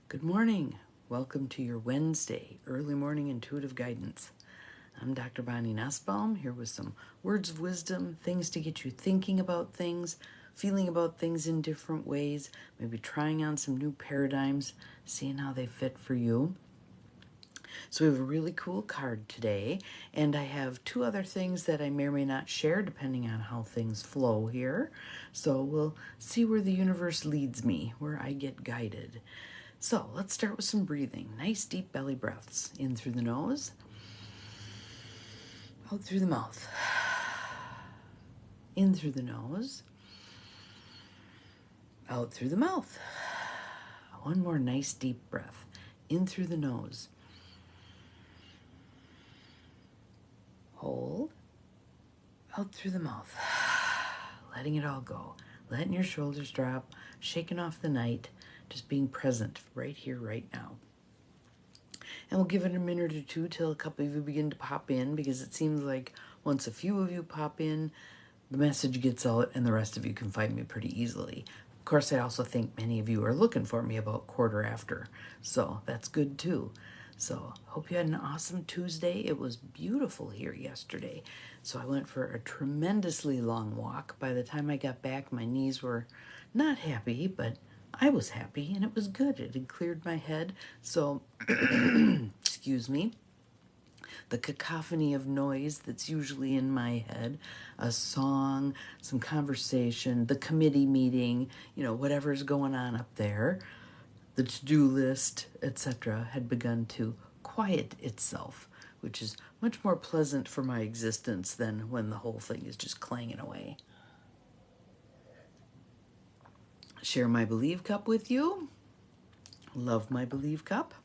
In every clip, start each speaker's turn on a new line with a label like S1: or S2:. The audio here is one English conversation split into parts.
S1: Good morning. Welcome to your Wednesday early morning intuitive guidance. I'm Dr. Bonnie Nussbaum here with some words of wisdom, things to get you thinking about things, feeling about things in different ways, maybe trying on some new paradigms, seeing how they fit for you. So we have a really cool card today, and I have two other things that I may or may not share depending on how things flow here. So we'll see where the universe leads me, where I get guided. So let's start with some breathing. Nice deep belly breaths. In through the nose, out through the mouth. In through the nose, out through the mouth. One more nice deep breath. In through the nose. Hold. Out through the mouth. Letting it all go. Letting your shoulders drop. Shaking off the night. Just being present right here, right now. And we'll give it a minute or two till a couple of you begin to pop in, because it seems like once a few of you pop in, the message gets out and the rest of you can find me pretty easily. Of course, I also think many of you are looking for me about quarter after, so that's good too. So hope you had an awesome Tuesday. It was beautiful here yesterday. So I went for a tremendously long walk. By the time I got back, my knees were not happy, but I was happy and it was good. It had cleared my head. So, excuse me, the cacophony of noise that's usually in my head, a song, some conversation, the committee meeting, whatever's going on up there, the to-do list, etc., had begun to quiet itself, which is much more pleasant for my existence than when the whole thing is just clanging away. Share my Believe Cup with you. Love my Believe Cup.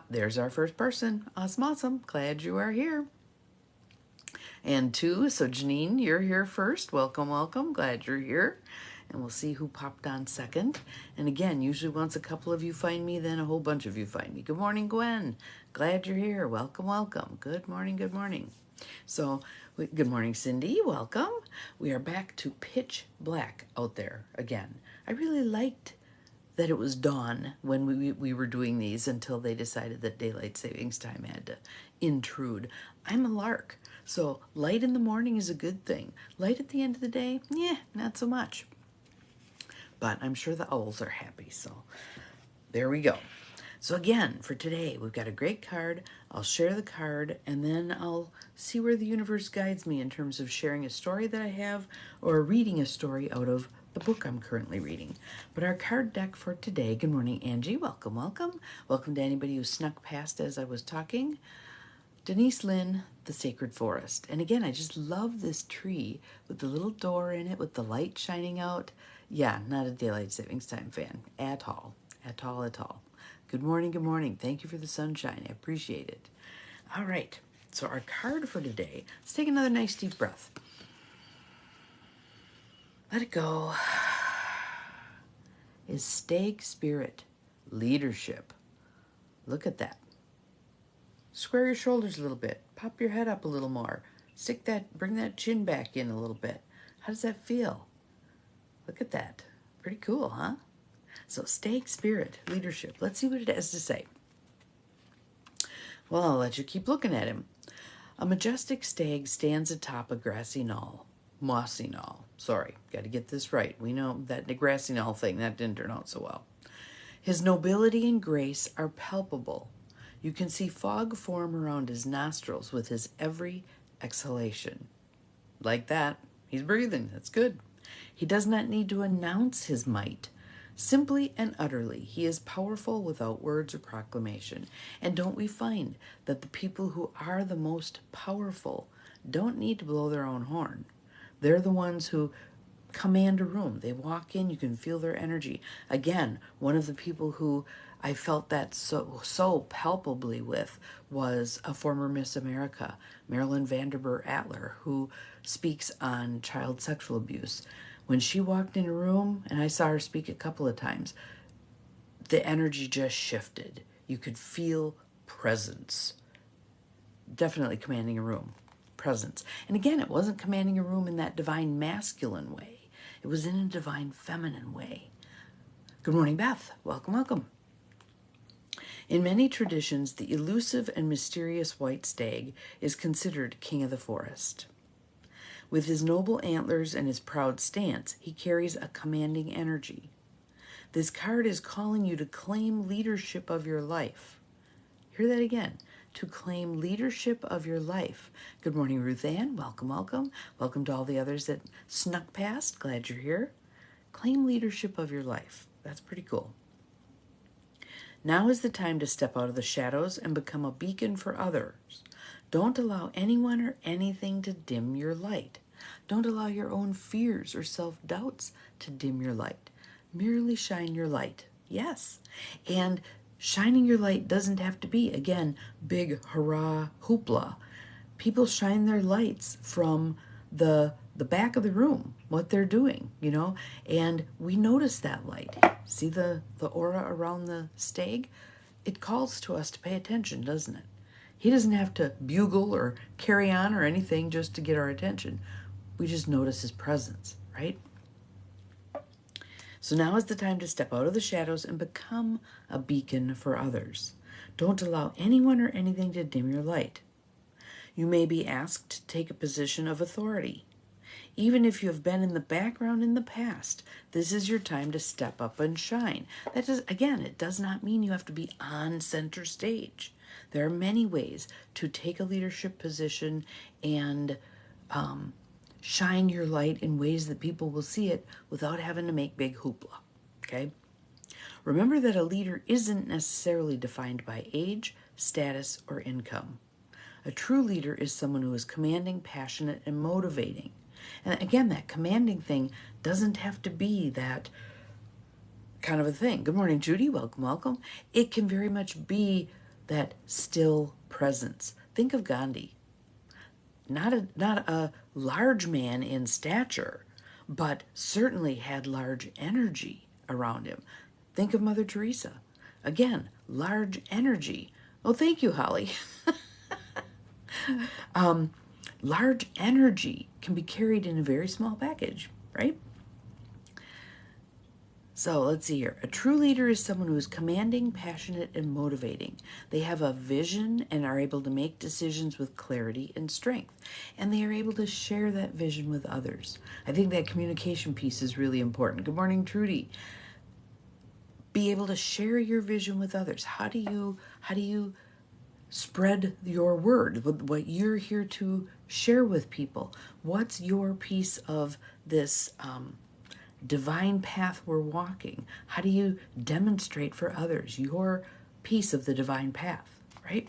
S1: There's our first person. Awesome. Glad you are here. And two, so Janine, you're here first. Welcome. Glad you're here. And we'll see who popped on second. And again, usually once a couple of you find me, then a whole bunch of you find me. Good morning, Gwen. Glad you're here. Welcome. Good morning. So, good morning, Cindy. Welcome. We are back to pitch black out there again. I really liked that it was dawn when we were doing these until they decided that daylight savings time had to intrude. I'm a lark, so light in the morning is a good thing. Light at the end of the day, not so much. But I'm sure the owls are happy, so there we go. So again, for today, we've got a great card. I'll share the card, and then I'll see where the universe guides me in terms of sharing a story that I have or reading a story out of the book I'm currently reading. But our card deck for today, good morning, Angie. Welcome. Welcome to anybody who snuck past as I was talking. Denise Lynn, The Sacred Forest. And again, I just love this tree with the little door in it with the light shining out. Yeah, not a daylight savings time fan at all. Good morning. Thank you for the sunshine. I appreciate it. All right. So our card for today, let's take another nice deep breath. Let it go. Is stag spirit, leadership. Look at that. Square your shoulders a little bit. Pop your head up a little more. Bring that chin back in a little bit. How does that feel? Look at that. Pretty cool, huh? So stag spirit, leadership. Let's see what it has to say. Well, I'll let you keep looking at him. A majestic stag stands atop a mossy knoll. Sorry, got to get this right. We know that the grassy knoll thing, that didn't turn out so well. His nobility and grace are palpable. You can see fog form around his nostrils with his every exhalation. Like that, he's breathing. That's good. He does not need to announce his might. Simply and utterly, he is powerful without words or proclamation. And don't we find that the people who are the most powerful don't need to blow their own horn? They're the ones who command a room. They walk in, you can feel their energy. Again, one of the people who I felt that so palpably with was a former Miss America, Marilyn Vanderburg Atler, who speaks on child sexual abuse. When she walked in a room, and I saw her speak a couple of times, the energy just shifted. You could feel presence. Definitely commanding a room. Presence. And again, it wasn't commanding a room in that divine masculine way. It was in a divine feminine way. Good morning, Beth. Welcome. In many traditions, the elusive and mysterious white stag is considered king of the forest. With his noble antlers and his proud stance, he carries a commanding energy. This card is calling you to claim leadership of your life. Hear that again. To claim leadership of your life. Good morning, Ruth Ann. Welcome, welcome. Welcome to all the others that snuck past. Glad you're here. Claim leadership of your life. That's pretty cool. Now is the time to step out of the shadows and become a beacon for others. Don't allow anyone or anything to dim your light. Don't allow your own fears or self-doubts to dim your light. Merely shine your light. Yes. And shining your light doesn't have to be, again, big hurrah hoopla. People shine their lights from the back of the room, what they're doing, and we notice that light. See the aura around the stag? It calls to us to pay attention, doesn't it? He doesn't have to bugle or carry on or anything just to get our attention. We just notice his presence, right? So now is the time to step out of the shadows and become a beacon for others. Don't allow anyone or anything to dim your light. You may be asked to take a position of authority. Even if you have been in the background in the past, this is your time to step up and shine. That is, again, it does not mean you have to be on center stage. There are many ways to take a leadership position and shine your light in ways that people will see it without having to make big hoopla, okay? Remember that a leader isn't necessarily defined by age, status, or income. A true leader is someone who is commanding, passionate, and motivating. And again, that commanding thing doesn't have to be that kind of a thing. Good morning, Judy. Welcome, welcome. It can very much be that still presence. Think of Gandhi. Not a large man in stature, but certainly had large energy around him. Think of Mother Teresa. Again, large energy. Oh, thank you, Holly. Large energy can be carried in a very small package, right? So let's see here. A true leader is someone who is commanding, passionate, and motivating. They have a vision and are able to make decisions with clarity and strength. And they are able to share that vision with others. I think that communication piece is really important. Good morning, Trudy. Be able to share your vision with others. How do you spread your word, what you're here to share with people? What's your piece of this divine path we're walking? How do you demonstrate for others your piece of the divine path, right?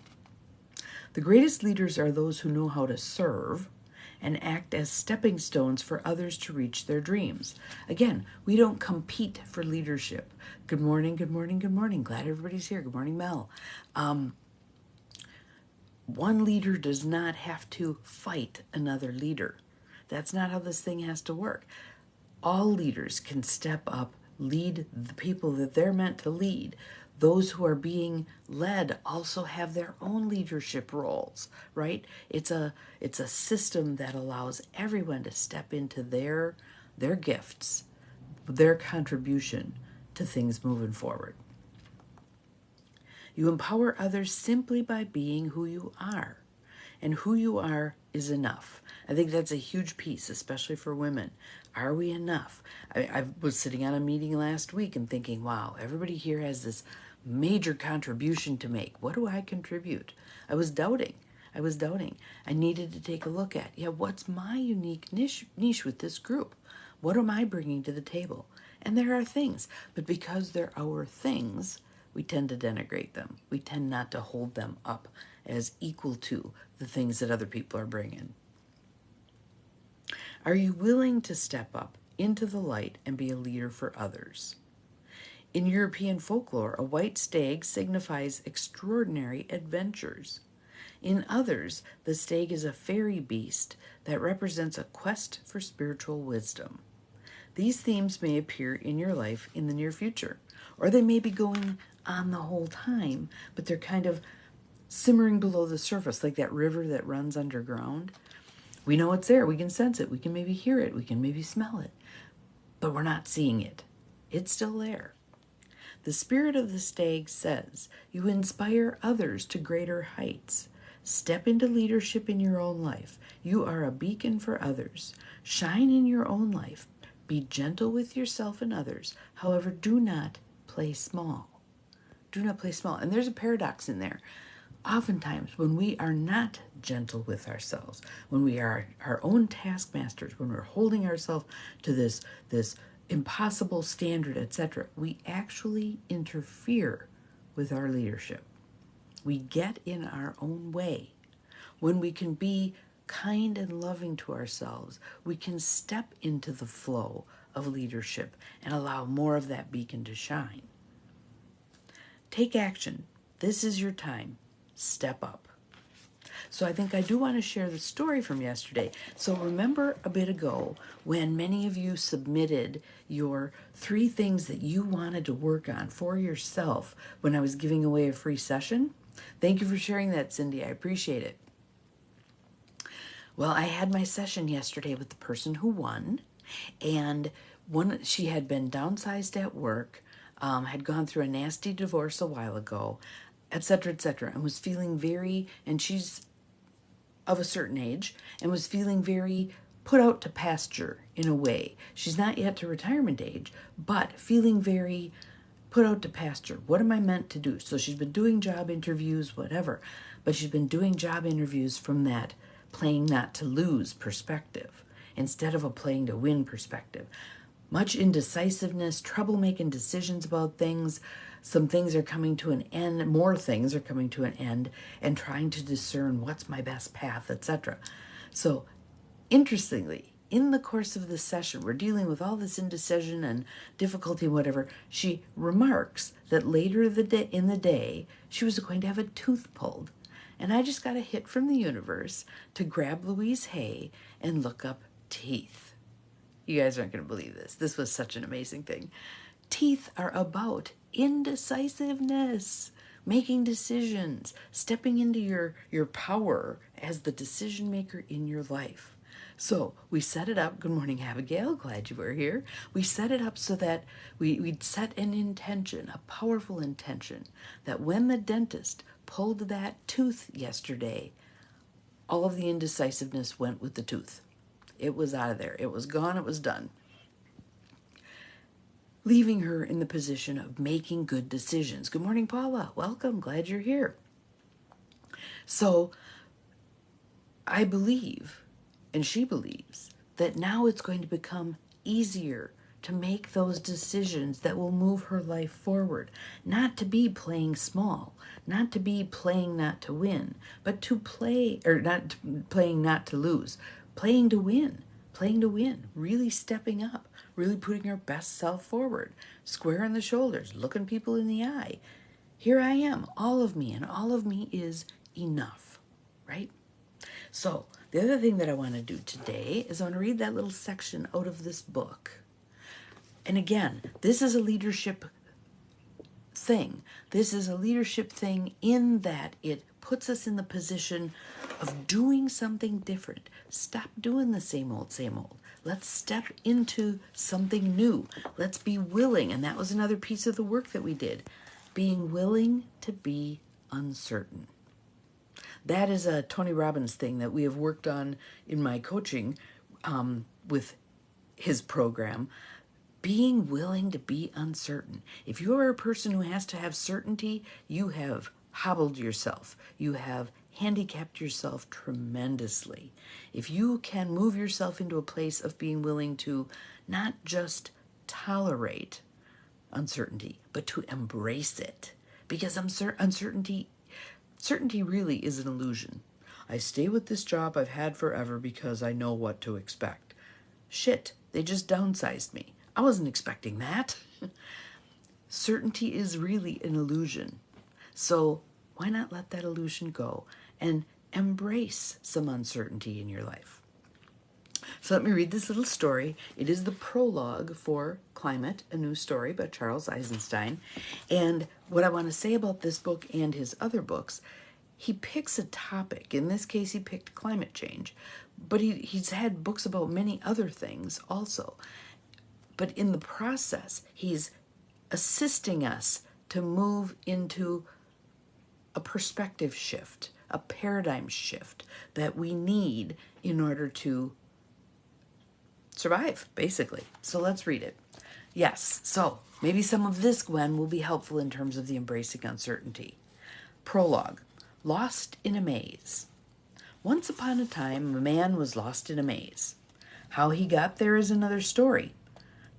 S1: The greatest leaders are those who know how to serve and act as stepping stones for others to reach their dreams. Again, we don't compete for leadership. Good morning, good morning, good morning. Glad everybody's here. Good morning, Mel. One leader does not have to fight another leader. That's not how this thing has to work. All leaders can step up, lead the people that they're meant to lead. Those who are being led also have their own leadership roles, right? It's a system that allows everyone to step into their gifts, their contribution to things moving forward. You empower others simply by being who you are. And who you are is enough. I think that's a huge piece, especially for women. Are we enough? I was sitting on a meeting last week and thinking, wow, everybody here has this major contribution to make. What do I contribute? I was doubting. I needed to take a look at, what's my unique niche with this group? What am I bringing to the table? And there are things, but because they're our things, we tend to denigrate them. We tend not to hold them up as equal to the things that other people are bringing. Are you willing to step up into the light and be a leader for others? In European folklore, a white stag signifies extraordinary adventures. In others, the stag is a fairy beast that represents a quest for spiritual wisdom. These themes may appear in your life in the near future, or they may be going on the whole time, but they're kind of simmering below the surface, like that river that runs underground. We know it's there. We can sense it. We can maybe hear it. We can maybe smell it, but we're not seeing it. It's still there. The spirit of the stag says, you inspire others to greater heights. Step into leadership in your own life. You are a beacon for others. Shine in your own life. Be gentle with yourself and others. However, do not play small. Do not play small. And there's a paradox in there. Oftentimes, when we are not gentle with ourselves, when we are our own taskmasters, when we're holding ourselves to this impossible standard, etc., we actually interfere with our leadership. We get in our own way. When we can be kind and loving to ourselves, we can step into the flow of leadership and allow more of that beacon to shine. Take action. This is your time. Step up. So I think I do want to share the story from yesterday. So remember a bit ago when many of you submitted your 3 things that you wanted to work on for yourself when I was giving away a free session? Thank you for sharing that, Cindy. I appreciate it. Well, I had my session yesterday with the person who won, and she had been downsized at work, had gone through a nasty divorce a while ago, etc., and was feeling and she's of a certain age, and was feeling very put out to pasture in a way. She's not yet to retirement age, but feeling very put out to pasture. What am I meant to do? So she's been doing job interviews, whatever, but she's been doing job interviews from that playing not to lose perspective instead of a playing to win perspective. Much indecisiveness, trouble making decisions about things. Some things are coming to an end, more things are coming to an end, and trying to discern what's my best path, etc. So, interestingly, in the course of this session, we're dealing with all this indecision and difficulty and whatever. She remarks that later in the day, she was going to have a tooth pulled. And I just got a hit from the universe to grab Louise Hay and look up teeth. You guys aren't going to believe this. This was such an amazing thing. Teeth are about indecisiveness, making decisions, stepping into your power as the decision maker in your life. So we set it up. Good morning, Abigail. Glad you were here. We set it up so that we'd set an intention, a powerful intention, that when the dentist pulled that tooth yesterday, all of the indecisiveness went with the tooth. It was out of there. It was gone. It was done. Leaving her in the position of making good decisions. Good morning, Paula. Welcome. Glad you're here. So I believe, and she believes, that now it's going to become easier to make those decisions that will move her life forward. Not to be playing small, not to be playing not to win, but to play, or not playing not to lose, playing to win, really stepping up, really putting her best self forward, squaring the shoulders, looking people in the eye. Here I am, all of me, and all of me is enough, right? So the other thing that I want to do today is I want to read that little section out of this book. And again, this is a leadership thing. This is a leadership thing in that it puts us in the position of doing something different. Stop doing the same old, same old. Let's step into something new. Let's be willing. And that was another piece of the work that we did. Being willing to be uncertain. That is a Tony Robbins thing that we have worked on in my coaching with his program. Being willing to be uncertain. If you are a person who has to have certainty, you have hobbled yourself. You have handicapped yourself tremendously. If you can move yourself into a place of being willing to not just tolerate uncertainty, but to embrace it. Because certainty really is an illusion. I stay with this job I've had forever because I know what to expect. Shit, they just downsized me. I wasn't expecting that. Certainty is really an illusion. So why not let that illusion go and embrace some uncertainty in your life? So let me read this little story. It is the prologue for Climate, A New Story by Charles Eisenstein. And what I want to say about this book and his other books, he picks a topic. In this case, he picked climate change. But he's had books about many other things also. But in the process, he's assisting us to move into a perspective shift, a paradigm shift that we need in order to survive, basically. So let's read it. Yes, so maybe some of this, Gwen, will be helpful in terms of the embracing uncertainty. Prologue. Lost in a maze. Once upon a time, a man was lost in a maze. How he got there is another story.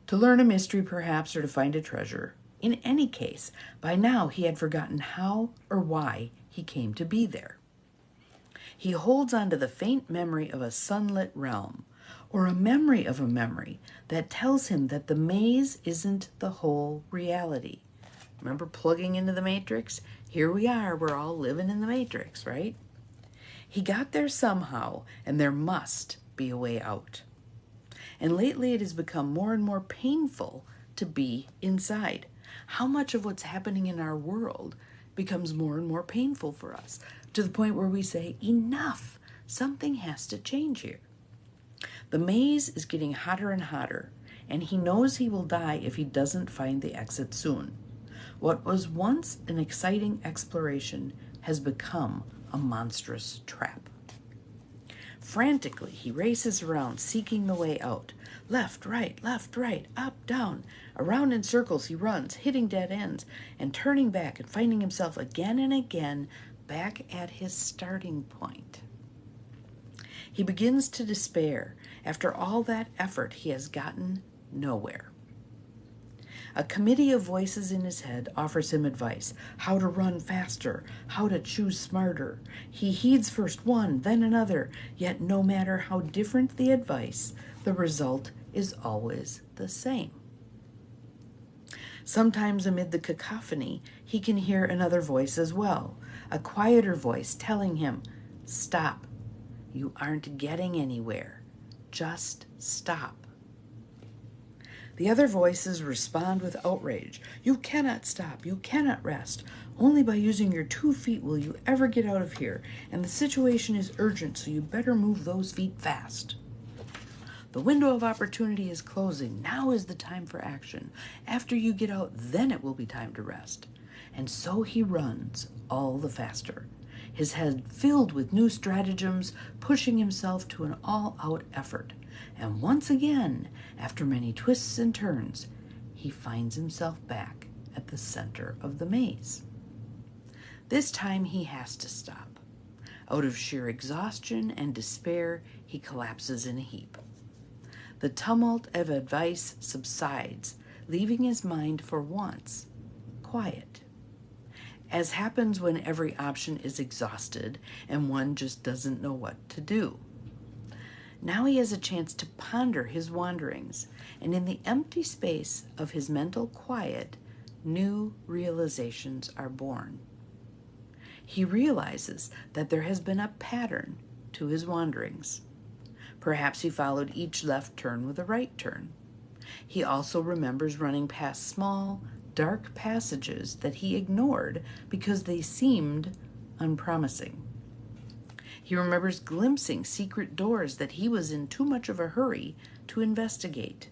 S1: To learn a mystery, perhaps, or to find a treasure. In any case, by now he had forgotten how or why he came to be there. He holds on to the faint memory of a sunlit realm, or a memory of a memory that tells him that the maze isn't the whole reality. Remember plugging into the matrix? Here we are, we're all living in the matrix, right? He got there somehow, and there must be a way out. And lately it has become more and more painful to be inside. How much of what's happening in our world becomes more and more painful for us, to the point where we say, enough, something has to change here. The maze is getting hotter and hotter, and he knows he will die if he doesn't find the exit soon. What was once an exciting exploration has become a monstrous trap. Frantically, he races around, seeking the way out. Left, right, up, down. Around in circles he runs, hitting dead ends, and turning back and finding himself again and again back at his starting point. He begins to despair. After all that effort, he has gotten nowhere. A committee of voices in his head offers him advice, how to run faster, how to choose smarter. He heeds first one, then another, yet no matter how different the advice, the result is always the same. Sometimes amid the cacophony, he can hear another voice as well, a quieter voice telling him, stop, you aren't getting anywhere, just stop. The other voices respond with outrage. You cannot stop. You cannot rest. Only by using your 2 feet will you ever get out of here. And the situation is urgent, so you better move those feet fast. The window of opportunity is closing. Now is the time for action. After you get out, then it will be time to rest. And so he runs all the faster, his head filled with new stratagems, pushing himself to an all-out effort. And once again, after many twists and turns, he finds himself back at the center of the maze. This time he has to stop. Out of sheer exhaustion and despair, he collapses in a heap. The tumult of advice subsides, leaving his mind for once quiet. As happens when every option is exhausted and one just doesn't know what to do. Now he has a chance to ponder his wanderings, and in the empty space of his mental quiet, new realizations are born. He realizes that there has been a pattern to his wanderings. Perhaps he followed each left turn with a right turn. He also remembers running past small, dark passages that he ignored because they seemed unpromising. He remembers glimpsing secret doors that he was in too much of a hurry to investigate.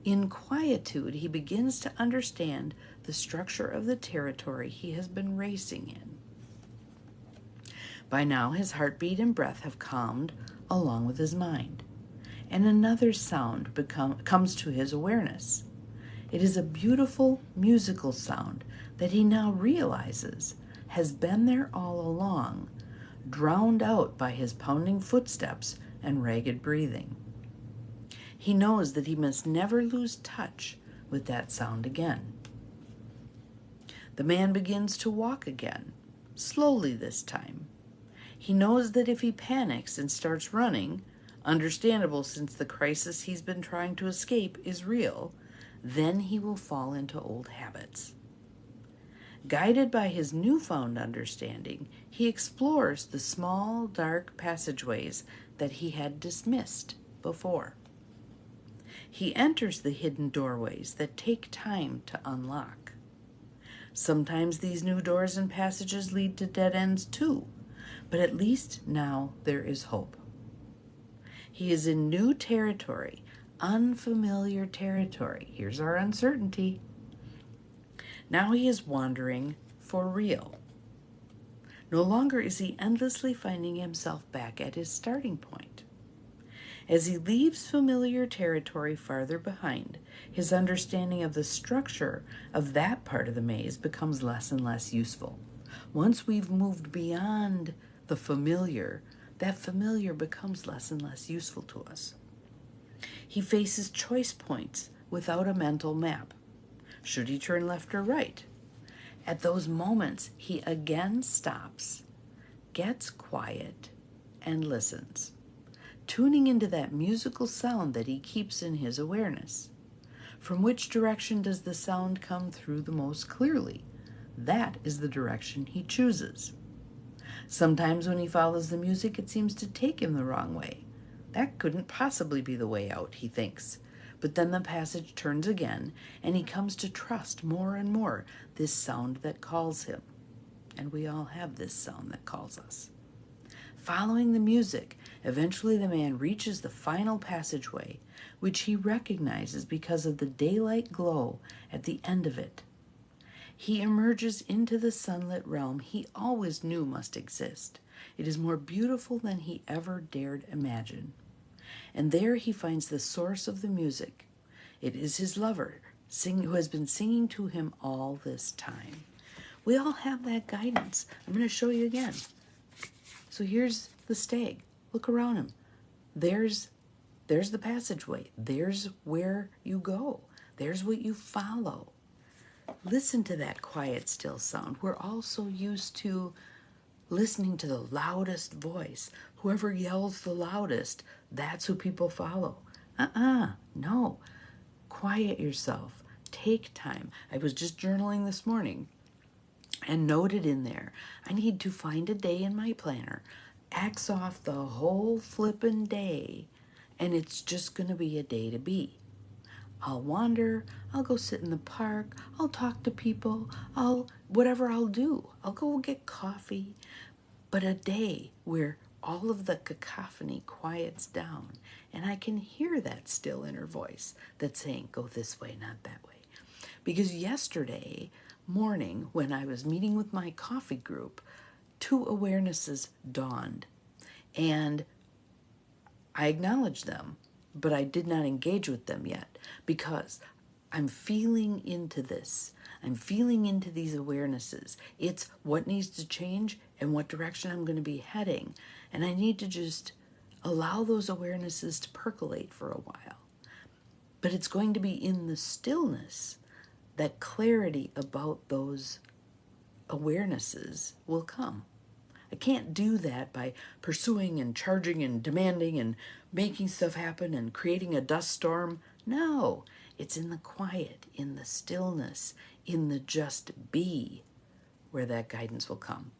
S1: In quietude, he begins to understand the structure of the territory he has been racing in. By now, his heartbeat and breath have calmed along with his mind, and another sound comes to his awareness. It is a beautiful musical sound that he now realizes has been there all along, drowned out by his pounding footsteps and ragged breathing. He knows that he must never lose touch with that sound again. The man begins to walk again, slowly this time. He knows that if he panics and starts running, understandable since the crisis he's been trying to escape is real, then he will fall into old habits. Guided by his newfound understanding, he explores the small, dark passageways that he had dismissed before. He enters the hidden doorways that take time to unlock. Sometimes these new doors and passages lead to dead ends too, but at least now there is hope. He is in new territory, unfamiliar territory. Here's our uncertainty. Now he is wandering for real. No longer is he endlessly finding himself back at his starting point. As he leaves familiar territory farther behind, his understanding of the structure of that part of the maze becomes less and less useful. Once we've moved beyond the familiar, that familiar becomes less and less useful to us. He faces choice points without a mental map. Should he turn left or right? At those moments, he again stops, gets quiet, and listens, tuning into that musical sound that he keeps in his awareness. From which direction does the sound come through the most clearly? That is the direction he chooses. Sometimes when he follows the music, it seems to take him the wrong way. That couldn't possibly be the way out, he thinks. But then the passage turns again, and he comes to trust more and more this sound that calls him. And we all have this sound that calls us. Following the music, eventually the man reaches the final passageway, which he recognizes because of the daylight glow at the end of it. He emerges into the sunlit realm he always knew must exist. It is more beautiful than he ever dared imagine. And there he finds the source of the music. It is his lover, who has been singing to him all this time. We all have that guidance. I'm going to show you again. So here's the stag. Look around him. There's the passageway. There's where you go. There's what you follow. Listen to that quiet, still sound. We're all so used to listening to the loudest voice. Whoever yells the loudest, that's who people follow. No. Quiet yourself. Take time. I was just journaling this morning and noted in there, I need to find a day in my planner, X off the whole flippin' day, and it's just going to be a day to be. I'll wander, I'll go sit in the park, I'll talk to people, whatever I'll do. I'll go get coffee. But a day where all of the cacophony quiets down and I can hear that still inner voice that's saying, go this way, not that way. Because yesterday morning when I was meeting with my coffee group, 2 awarenesses dawned. And I acknowledged them, but I did not engage with them yet because I'm feeling into this. I'm feeling into these awarenesses. It's what needs to change and what direction I'm going to be heading. And I need to just allow those awarenesses to percolate for a while. But it's going to be in the stillness that clarity about those awarenesses will come. I can't do that by pursuing and charging and demanding and making stuff happen and creating a dust storm. No, it's in the quiet, in the stillness, in the just be where that guidance will come.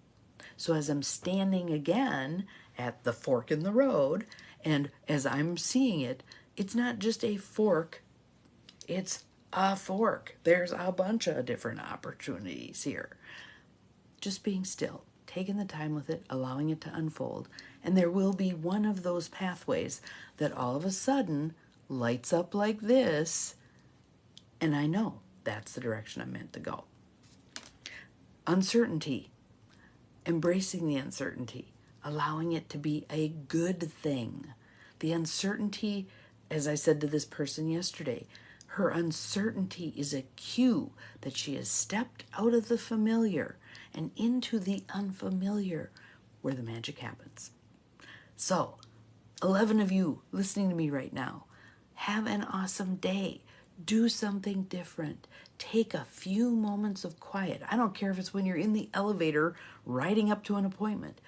S1: So as I'm standing again at the fork in the road, and as I'm seeing it, it's not just a fork, it's a fork. There's a bunch of different opportunities here. Just being still, taking the time with it, allowing it to unfold, and there will be one of those pathways that all of a sudden lights up like this, and I know that's the direction I'm meant to go. Uncertainty, embracing the uncertainty, allowing it to be a good thing. The uncertainty, as I said to this person yesterday, her uncertainty is a cue that she has stepped out of the familiar and into the unfamiliar where the magic happens. So, 11 of you listening to me right now, have an awesome day. Do something different. Take a few moments of quiet. I don't care if it's when you're in the elevator riding up to an appointment.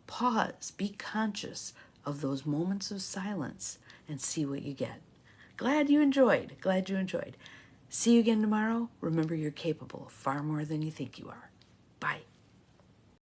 S1: Pause. Be conscious of those moments of silence and see what you get. Glad you enjoyed. See you again tomorrow. Remember, you're capable of far more than you think you are. Bye.